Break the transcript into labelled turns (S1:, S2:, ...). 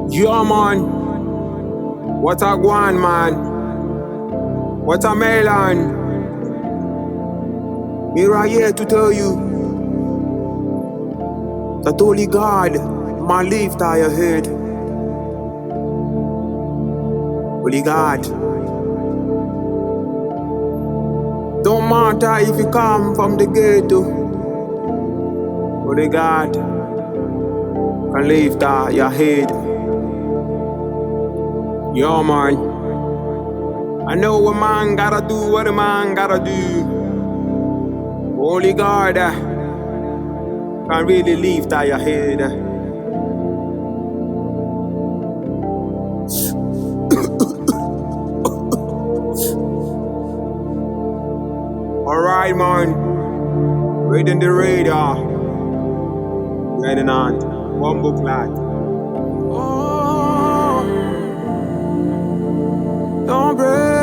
S1: Yeah, man. What a guan, man. What a melon. Me right here to tell you that only God man lift your head. Only God. Don't matter if you come from the ghetto. Only God can lift your head. Yeah, man. I know what man gotta do, what a man gotta do. Only God can really lift your head. Alright, man. Reading the radar. Reading on. One book lad. Oh, don't break.